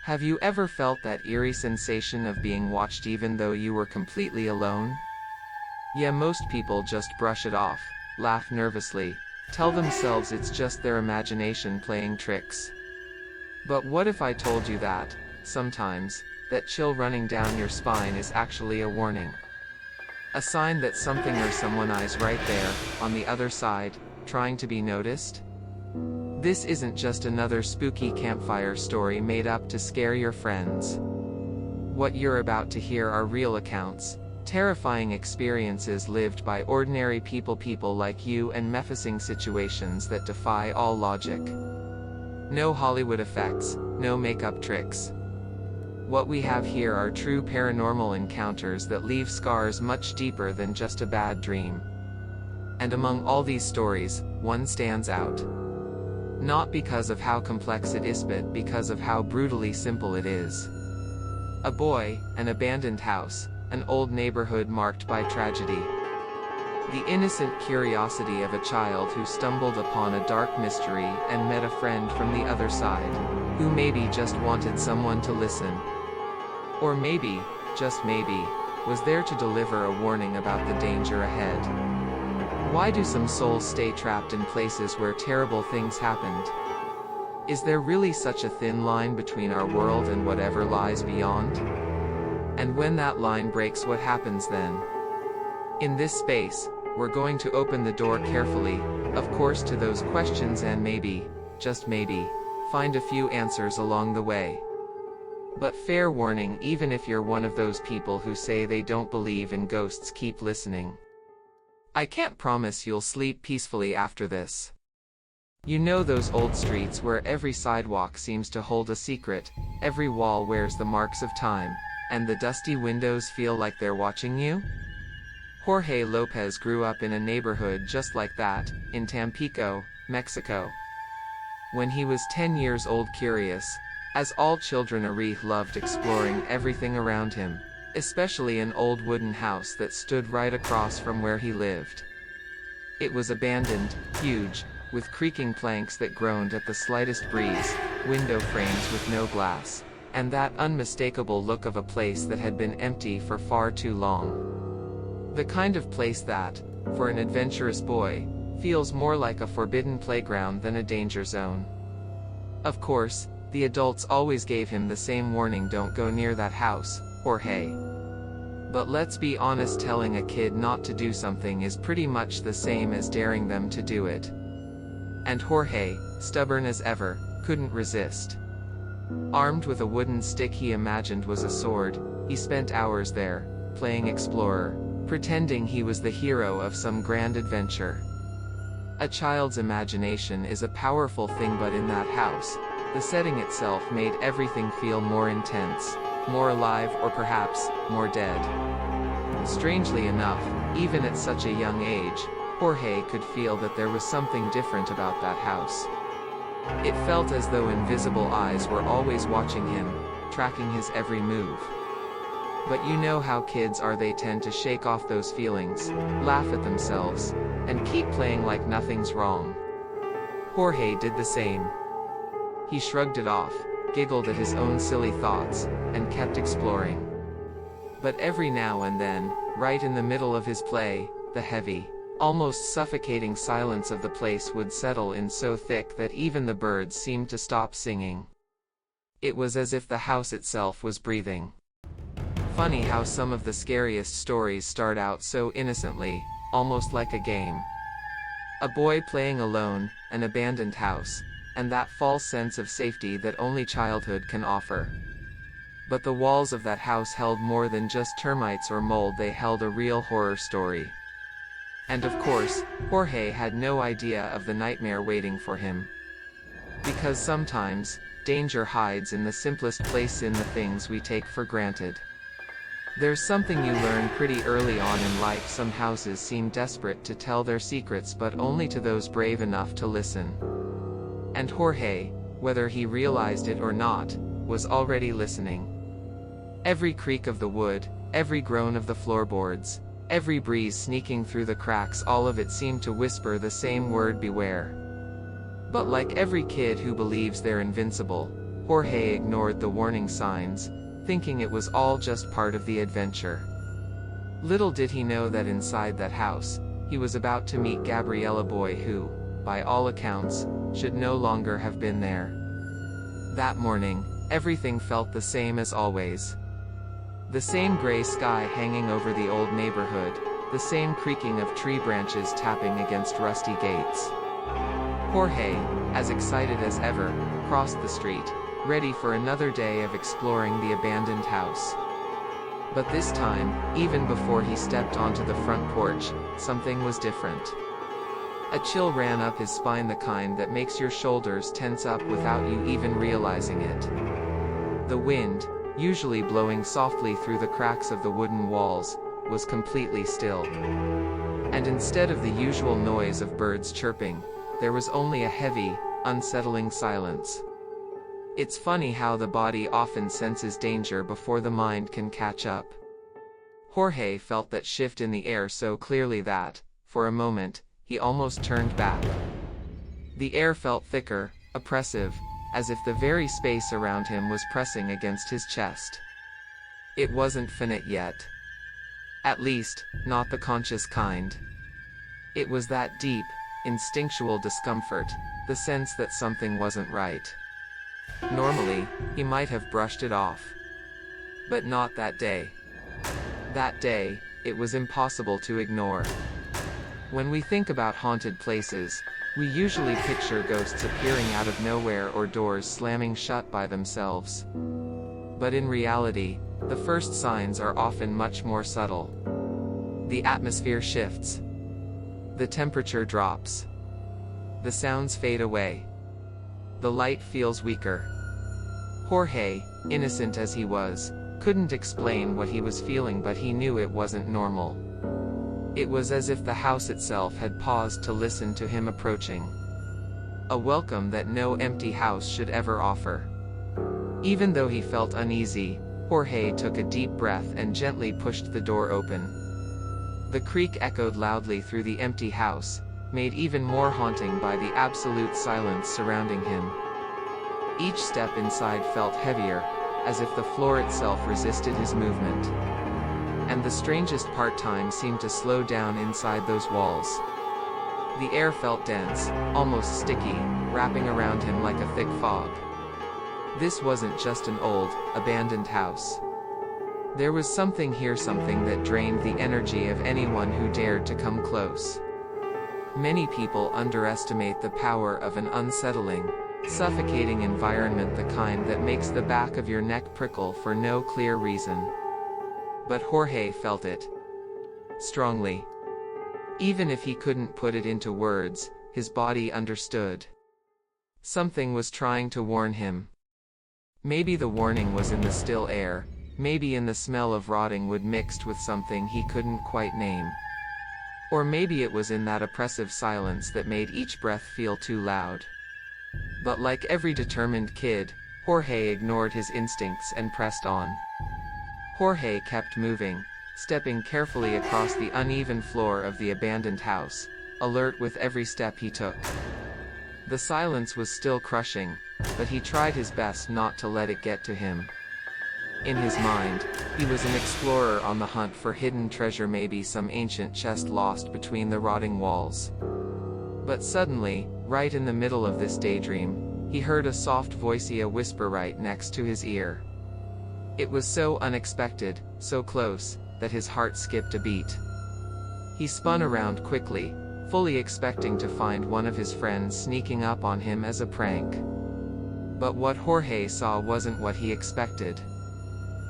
Have you ever felt that eerie sensation of being watched even though you were completely alone? Yeah, most people just brush it off, laugh nervously, tell themselves it's just their imagination playing tricks. But what if I told you that, sometimes, that chill running down your spine is actually a warning? A sign that something or someone is right there, on the other side, trying to be noticed? This isn't just another spooky campfire story made up to scare your friends. What you're about to hear are real accounts, terrifying experiences lived by ordinary people like you, and facing situations that defy all logic. No Hollywood effects, no makeup tricks. What we have here are true paranormal encounters that leave scars much deeper than just a bad dream. And among all these stories, one stands out. Not because of how complex it is, but because of how brutally simple it is. A boy, an abandoned house, an old neighborhood marked by tragedy. The innocent curiosity of a child who stumbled upon a dark mystery and met a friend from the other side, who maybe just wanted someone to listen. Or maybe, just maybe, was there to deliver a warning about the danger ahead. Why do some souls stay trapped in places where terrible things happened? Is there really such a thin line between our world and whatever lies beyond? And when that line breaks, what happens then? In this space, we're going to open the door carefully, of course, to those questions, and maybe, just maybe, find a few answers along the way. But fair warning, even if you're one of those people who say they don't believe in ghosts, keep listening. I can't promise you'll sleep peacefully after this. You know those old streets where every sidewalk seems to hold a secret, every wall wears the marks of time, and the dusty windows feel like they're watching you? Jorge Lopez grew up in a neighborhood just like that, in Tampico, Mexico. When he was 10 years old, curious, as all children are, loved exploring everything around him, especially an old wooden house that stood right across from where he lived. It was abandoned, huge, with creaking planks that groaned at the slightest breeze, window frames with no glass, and that unmistakable look of a place that had been empty for far too long. The kind of place that, for an adventurous boy, feels more like a forbidden playground than a danger zone. Of course, the adults always gave him the same warning: don't go near that house, Jorge. But let's be honest, telling a kid not to do something is pretty much the same as daring them to do it. And Jorge, stubborn as ever, couldn't resist. Armed with a wooden stick he imagined was a sword, he spent hours there, playing explorer, pretending he was the hero of some grand adventure. A child's imagination is a powerful thing, but in that house, the setting itself made everything feel more intense, more alive, or perhaps, more dead. Strangely enough, even at such a young age, Jorge could feel that there was something different about that house. It felt as though invisible eyes were always watching him, tracking his every move. But you know how kids are, they tend to shake off those feelings, laugh at themselves, and keep playing like nothing's wrong. Jorge did the same. He shrugged it off, giggled at his own silly thoughts, and kept exploring. But every now and then, right in the middle of his play, the heavy, almost suffocating silence of the place would settle in so thick that even the birds seemed to stop singing. It was as if the house itself was breathing. Funny how some of the scariest stories start out so innocently, almost like a game. A boy playing alone, an abandoned house, and that false sense of safety that only childhood can offer. But the walls of that house held more than just termites or mold, they held a real horror story. And of course, Jorge had no idea of the nightmare waiting for him. Because sometimes, danger hides in the simplest place, in the things we take for granted. There's something you learn pretty early on in life: some houses seem desperate to tell their secrets, but only to those brave enough to listen. And Jorge, whether he realized it or not, was already listening. Every creak of the wood, every groan of the floorboards, every breeze sneaking through the cracks, all of it seemed to whisper the same word: beware. But like every kid who believes they're invincible, Jorge ignored the warning signs, thinking it was all just part of the adventure. Little did he know that inside that house, he was about to meet Gabriella Boy who, by all accounts, should no longer have been there. That morning, everything felt the same as always. The same gray sky hanging over the old neighborhood, the same creaking of tree branches tapping against rusty gates. Jorge, as excited as ever, crossed the street, ready for another day of exploring the abandoned house. But this time, even before he stepped onto the front porch, something was different. A chill ran up his spine, the kind that makes your shoulders tense up without you even realizing it. The wind, usually blowing softly through the cracks of the wooden walls, was completely still. And instead of the usual noise of birds chirping, there was only a heavy, unsettling silence. It's funny how the body often senses danger before the mind can catch up. Jorge felt that shift in the air so clearly that, for a moment, he almost turned back. The air felt thicker, oppressive, as if the very space around him was pressing against his chest. It wasn't finite yet. At least, not the conscious kind. It was that deep, instinctual discomfort, the sense that something wasn't right. Normally, he might have brushed it off. But not that day. That day, it was impossible to ignore. When we think about haunted places, we usually picture ghosts appearing out of nowhere or doors slamming shut by themselves. But in reality, the first signs are often much more subtle. The atmosphere shifts. The temperature drops. The sounds fade away. The light feels weaker. Jorge, innocent as he was, couldn't explain what he was feeling, but he knew it wasn't normal. It was as if the house itself had paused to listen to him approaching. A welcome that no empty house should ever offer. Even though he felt uneasy, Jorge took a deep breath and gently pushed the door open. The creak echoed loudly through the empty house, made even more haunting by the absolute silence surrounding him. Each step inside felt heavier, as if the floor itself resisted his movement. And the strangest part, time seemed to slow down inside those walls. The air felt dense, almost sticky, wrapping around him like a thick fog. This wasn't just an old, abandoned house. There was something here, something that drained the energy of anyone who dared to come close. Many people underestimate the power of an unsettling, suffocating environment, the kind that makes the back of your neck prickle for no clear reason. But Jorge felt it. Strongly. Even if he couldn't put it into words, his body understood. Something was trying to warn him. Maybe the warning was in the still air, maybe in the smell of rotting wood mixed with something he couldn't quite name. Or maybe it was in that oppressive silence that made each breath feel too loud. But like every determined kid, Jorge ignored his instincts and pressed on. Jorge kept moving, stepping carefully across the uneven floor of the abandoned house, alert with every step he took. The silence was still crushing, but he tried his best not to let it get to him. In his mind, he was an explorer on the hunt for hidden treasure, maybe some ancient chest lost between the rotting walls. But suddenly, right in the middle of this daydream, he heard a soft voice, a whisper right next to his ear. It was so unexpected, so close, that his heart skipped a beat. He spun around quickly, fully expecting to find one of his friends sneaking up on him as a prank. But what Jorge saw wasn't what he expected.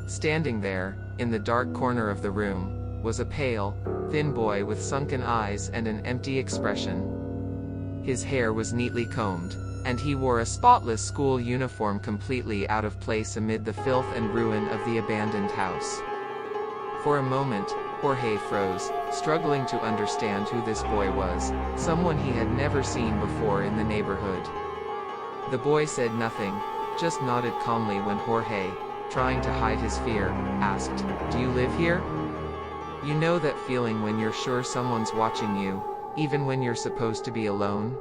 Standing there, in the dark corner of the room, was a pale, thin boy with sunken eyes and an empty expression. His hair was neatly combed, and he wore a spotless school uniform, completely out of place amid the filth and ruin of the abandoned house. For a moment, Jorge froze, struggling to understand who this boy was, someone he had never seen before in the neighborhood. The boy said nothing, just nodded calmly when Jorge, trying to hide his fear, asked, "Do you live here?" You know that feeling when you're sure someone's watching you, even when you're supposed to be alone?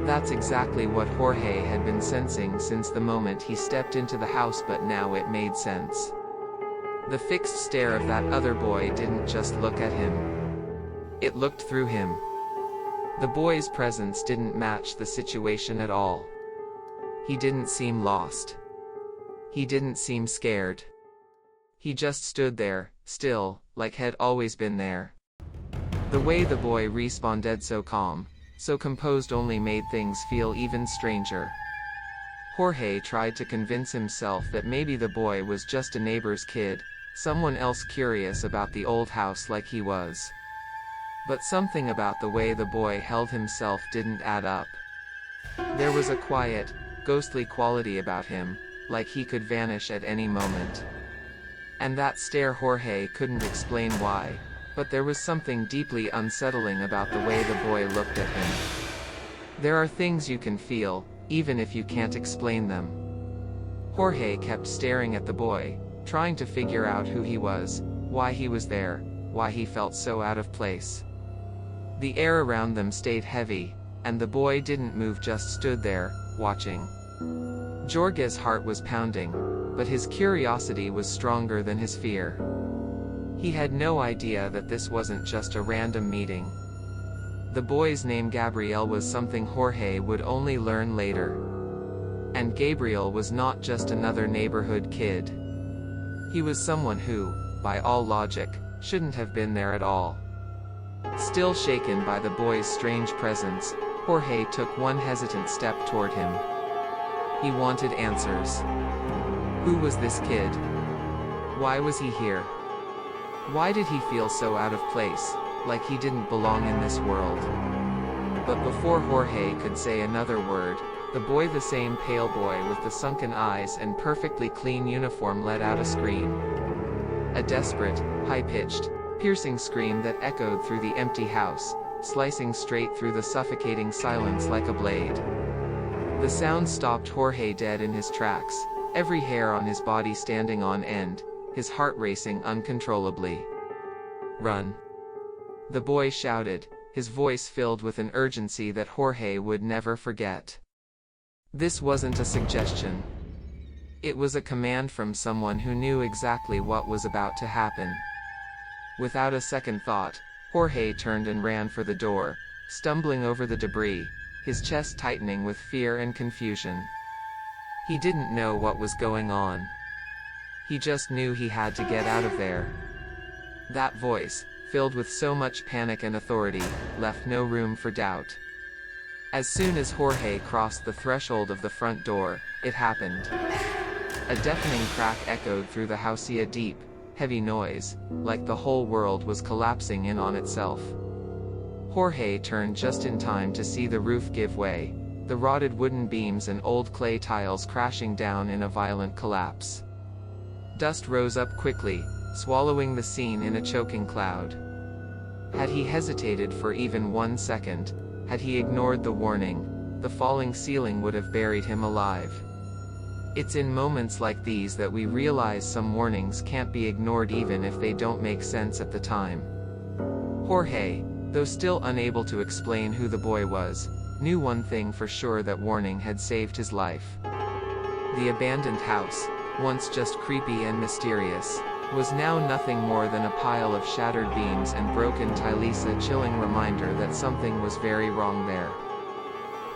That's exactly what Jorge had been sensing since the moment he stepped into the house, but now it made sense. The fixed stare of that other boy didn't just look at him. It looked through him. The boy's presence didn't match the situation at all. He didn't seem lost. He didn't seem scared. He just stood there, still, like he'd always been there. The way the boy responded, so calm, so composed, only made things feel even stranger. Jorge tried to convince himself that maybe the boy was just a neighbor's kid, someone else curious about the old house like he was. But something about the way the boy held himself didn't add up. There was a quiet, ghostly quality about him, like he could vanish at any moment. And that stare, Jorge couldn't explain why, but there was something deeply unsettling about the way the boy looked at him. There are things you can feel, even if you can't explain them. Jorge kept staring at the boy, trying to figure out who he was, why he was there, why he felt so out of place. The air around them stayed heavy, and the boy didn't move, just stood there, watching. Jorge's heart was pounding, but his curiosity was stronger than his fear. He had no idea that this wasn't just a random meeting. The boy's name, Gabriel, was something Jorge would only learn later. And Gabriel was not just another neighborhood kid. He was someone who, by all logic, shouldn't have been there at all. Still shaken by the boy's strange presence, Jorge took one hesitant step toward him. He wanted answers. Who was this kid? Why was he here? Why did he feel so out of place, like he didn't belong in this world? But before Jorge could say another word, the boy, the same pale boy with the sunken eyes and perfectly clean uniform, let out a scream. A desperate, high-pitched, piercing scream that echoed through the empty house, slicing straight through the suffocating silence like a blade. The sound stopped Jorge dead in his tracks, every hair on his body standing on end, his heart racing uncontrollably. "Run!" the boy shouted, his voice filled with an urgency that Jorge would never forget. This wasn't a suggestion. It was a command from someone who knew exactly what was about to happen. Without a second thought, Jorge turned and ran for the door, stumbling over the debris, his chest tightening with fear and confusion. He didn't know what was going on. He just knew he had to get out of there. That voice, filled with so much panic and authority, left no room for doubt. As soon as Jorge crossed the threshold of the front door, it happened. A deafening crack echoed through the house, a deep, heavy noise, like the whole world was collapsing in on itself. Jorge turned just in time to see the roof give way, the rotted wooden beams and old clay tiles crashing down in a violent collapse. Dust rose up quickly, swallowing the scene in a choking cloud. Had he hesitated for even 1 second, had he ignored the warning, the falling ceiling would have buried him alive. It's in moments like these that we realize some warnings can't be ignored even if they don't make sense at the time. Jorge, though still unable to explain who the boy was, knew one thing for sure: that warning had saved his life. The abandoned house, once just creepy and mysterious, was now nothing more than a pile of shattered beams and broken tiles, a chilling reminder that something was very wrong there.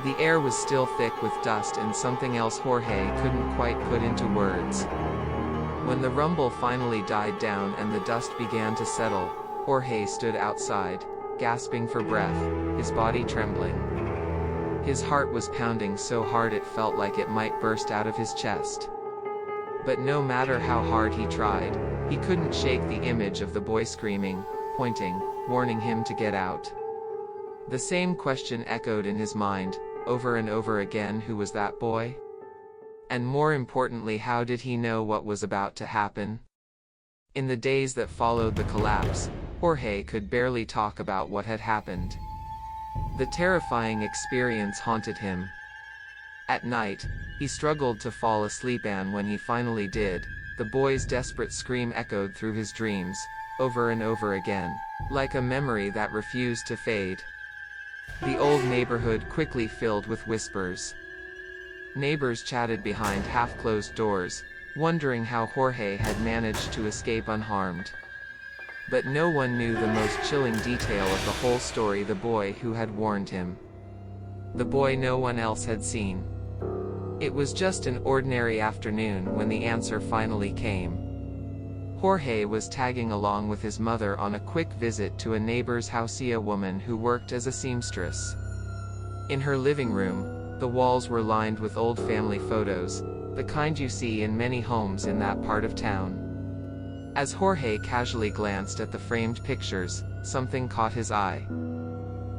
The air was still thick with dust and something else Jorge couldn't quite put into words. When the rumble finally died down and the dust began to settle, Jorge stood outside, gasping for breath, his body trembling. His heart was pounding so hard it felt like it might burst out of his chest. But no matter how hard he tried, he couldn't shake the image of the boy screaming, pointing, warning him to get out. The same question echoed in his mind, over and over again: who was that boy? And more importantly, how did he know what was about to happen? In the days that followed the collapse, Jorge could barely talk about what had happened. The terrifying experience haunted him. At night, he struggled to fall asleep, and when he finally did, the boy's desperate scream echoed through his dreams, over and over again, like a memory that refused to fade. The old neighborhood quickly filled with whispers. Neighbors chatted behind half-closed doors, wondering how Jorge had managed to escape unharmed. But no one knew the most chilling detail of the whole story: the boy who had warned him. The boy no one else had seen. It was just an ordinary afternoon when the answer finally came. Jorge was tagging along with his mother on a quick visit to a neighbor's house, a woman who worked as a seamstress. In her living room, the walls were lined with old family photos, the kind you see in many homes in that part of town. As Jorge casually glanced at the framed pictures, something caught his eye.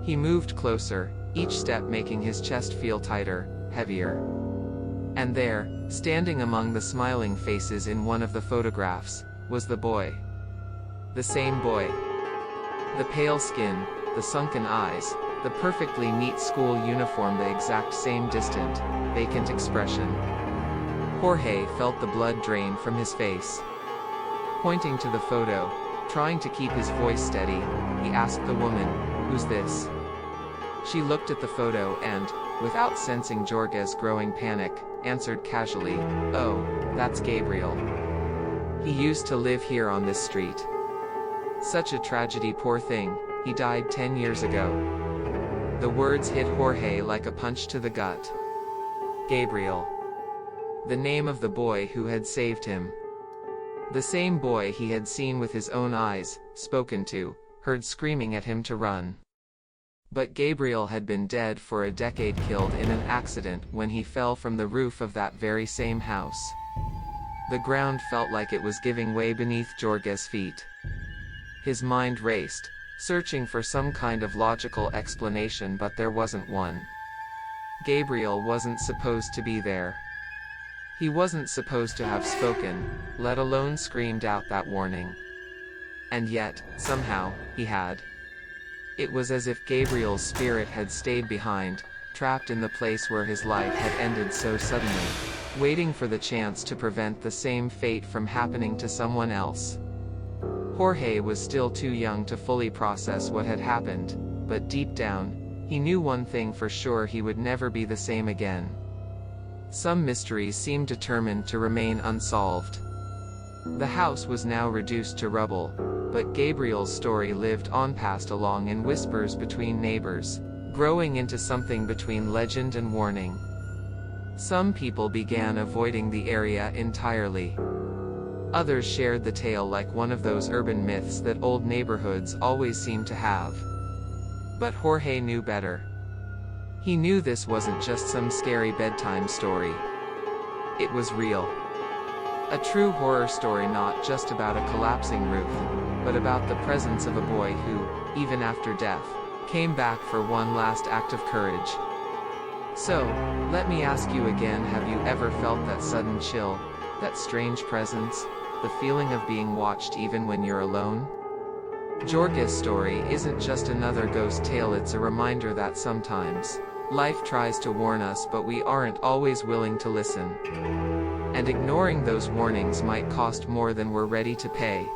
He moved closer, each step making his chest feel tighter, heavier. And there, standing among the smiling faces in one of the photographs, was the boy. The same boy. The pale skin, the sunken eyes, the perfectly neat school uniform, the exact same distant, vacant expression. Jorge felt the blood drain from his face. Pointing to the photo, trying to keep his voice steady, he asked the woman, "Who's this?" She looked at the photo and, without sensing Jorge's growing panic, answered casually, "Oh, that's Gabriel. He used to live here on this street. Such a tragedy, poor thing, he died 10 years ago." The words hit Jorge like a punch to the gut. Gabriel. The name of the boy who had saved him. The same boy he had seen with his own eyes, spoken to, heard screaming at him to run. But Gabriel had been dead for a decade, killed in an accident when he fell from the roof of that very same house. The ground felt like it was giving way beneath Jorge's feet. His mind raced, searching for some kind of logical explanation, but there wasn't one. Gabriel wasn't supposed to be there. He wasn't supposed to have spoken, let alone screamed out that warning. And yet, somehow, he had. It was as if Gabriel's spirit had stayed behind, trapped in the place where his life had ended so suddenly, waiting for the chance to prevent the same fate from happening to someone else. Jorge was still too young to fully process what had happened, but deep down, he knew one thing for sure: he would never be the same again. Some mysteries seemed determined to remain unsolved. The house was now reduced to rubble, but Gabriel's story lived on, passed along in whispers between neighbors, growing into something between legend and warning. Some people began avoiding the area entirely. Others shared the tale like one of those urban myths that old neighborhoods always seem to have. But Jorge knew better. He knew this wasn't just some scary bedtime story. It was real. A true horror story, not just about a collapsing roof, but about the presence of a boy who, even after death, came back for one last act of courage. So, let me ask you again, have you ever felt that sudden chill, that strange presence, the feeling of being watched even when you're alone? Jorge's story isn't just another ghost tale, it's a reminder that sometimes, life tries to warn us but we aren't always willing to listen. And ignoring those warnings might cost more than we're ready to pay.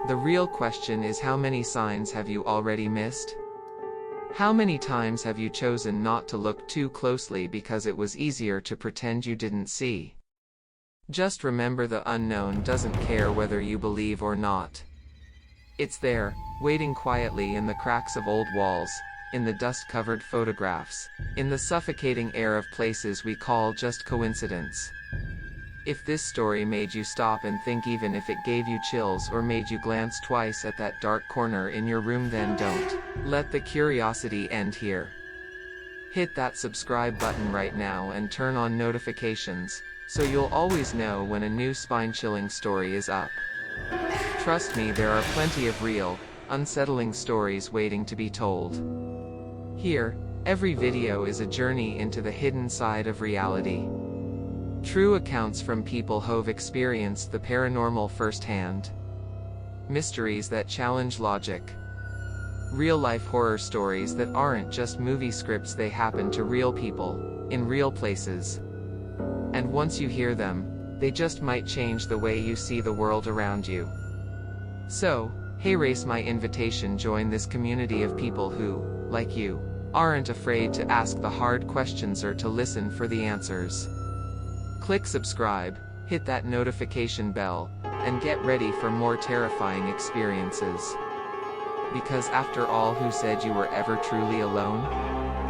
The real question is, how many signs have you already missed? How many times have you chosen not to look too closely because it was easier to pretend you didn't see? Just remember, the unknown doesn't care whether you believe or not. It's there, waiting quietly in the cracks of old walls, in the dust-covered photographs, in the suffocating air of places we call just coincidence. If this story made you stop and think, even if it gave you chills or made you glance twice at that dark corner in your room, then don't let the curiosity end here. Hit that subscribe button right now and turn on notifications, so you'll always know when a new spine-chilling story is up. Trust me, there are plenty of real, unsettling stories waiting to be told. Here, every video is a journey into the hidden side of reality. True accounts from people who've experienced the paranormal firsthand. Mysteries that challenge logic. Real-life horror stories that aren't just movie scripts, they happen to real people, in real places. And once you hear them, they just might change the way you see the world around you. So, hey, race my invitation, join this community of people who, like you, aren't afraid to ask the hard questions or to listen for the answers. Click subscribe, hit that notification bell, and get ready for more terrifying experiences. Because after all, who said you were ever truly alone?